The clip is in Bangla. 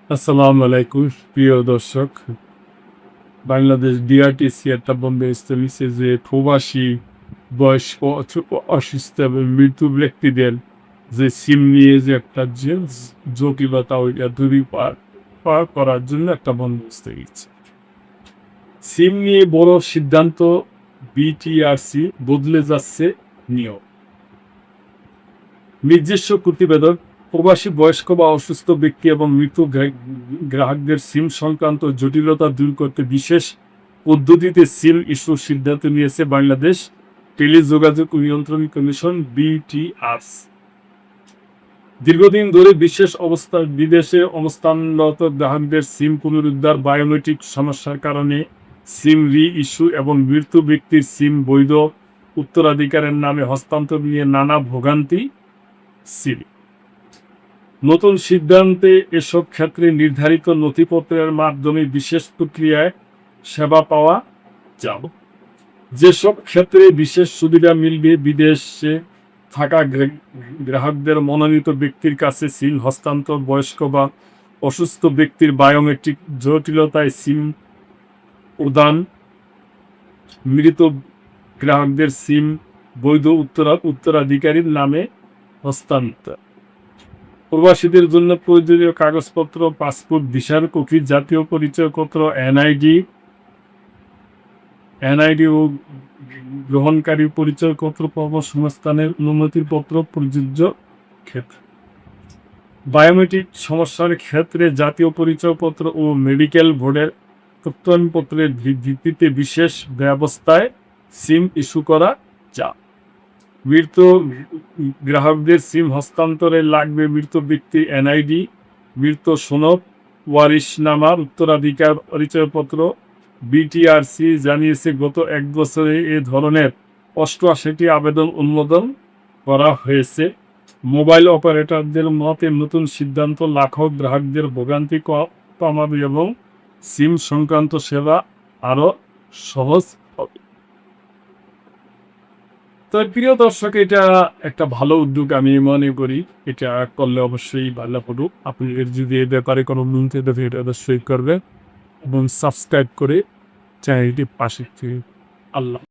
আসসালামু আলাইকুম প্রিয় দর্শক। বাংলাদেশ ডিআরটিসি একটা বন্দোবস্ত নিচ্ছে যে প্রবাসী বয়স্ক অথবা অসুস্থ এবং মৃত ব্যক্তিদের যে সিম নিয়ে যে একটা যে জটিলতা ওইটা পার করার জন্য একটা বন্দোবস্ত নিচ্ছে। সিম নিয়ে বড় সিদ্ধান্ত, বিটিআরসি বদলে যাচ্ছে নিয়ম। নিজস্ব প্রতিবেদন, প্রবাসী বয়স্ক বা অসুস্থ ব্যক্তি এবং মৃত গ্রাহকদের সিম সংক্রান্ত জটিলতা দূর করতে বিশেষ পদ্ধতিতে সিম ইস্যুর সিদ্ধান্ত নিয়েছে বাংলাদেশ টেলিযোগাযোগ নিয়ন্ত্রণ কমিশন বিটিআরস। দীর্ঘদিন ধরে বিদেশে অবস্থানরত গ্রাহকদের সিম পুনরুদ্ধার, বায়োমেট্রিক সমস্যার কারণে সিম রি ইস্যু এবং মৃত ব্যক্তির সিম বৈধ উত্তরাধিকারের নামে হস্তান্তর নিয়ে নানা ভোগান্তি ছিল। নতুন সিদ্ধান্তে এসব ক্ষেত্রে নির্ধারিত নথিপত্রের মাধ্যমে বিশেষ প্রক্রিয়ায় সেবা পাওয়া যাবে। যেসব ক্ষেত্রে বিশেষ সুবিধা মিলবে, বিদেশে থাকা গ্রাহকদের মনোনীত ব্যক্তির কাছে সিম হস্তান্তর, বয়স্ক বা অসুস্থ ব্যক্তির বায়োমেট্রিক জটিলতায় সিম প্রদান, মৃত গ্রাহকদের সিম বৈধ উত্তরাধিকারীর নামে হস্তান্তর, প্রবাসীদের জন্য প্রয়োজনীয় কাগজপত্র, পাসপোর্ট, ভিসার কপি, জাতীয় পরিচয়পত্র, এনআইডি ও গ্রহণকারী পরিচয়পত্র, কর্মসংস্থানের অনুমতির পত্র প্রযোজ্য ক্ষেত্রে। বায়োমেট্রিক সমস্যার ক্ষেত্রে জাতীয় পরিচয়পত্র ও মেডিকেল বোর্ডের প্রত্যয়নপত্রের ভিত্তিতে বিশেষ ব্যবস্থায় সিম ইস্যু করা যায়। মৃত গ্রাহকদের সিম হস্তান্তরে লাগবে মৃত ব্যক্তির এনআইডি, মৃত সনদ, ওয়ারিশনামার, উত্তরাধিকার পরিচয়পত্র। বিটিআরসি জানিয়েছে, গত 1 বছরে এ ধরনের 88টি আবেদন অনুমোদন করা হয়েছে। মোবাইল অপারেটরদের মতে নতুন সিদ্ধান্ত লাখো গ্রাহকদের ভোগান্তি কমাবে এবং সিম সংক্রান্ত সেবা আরও সহজ হবে। তো প্রিয় দর্শক, এটা একটা ভালো উদ্যোগ আমি মনে করি। এটা করলে অবশ্যই ভালো হবে। আপনি যদি এ ব্যাপারে কোনো মন্তব্য থাকে এটা অবশ্যই করবেন এবং সাবস্ক্রাইব করে চ্যানেলটি পাশে আল্লাহ।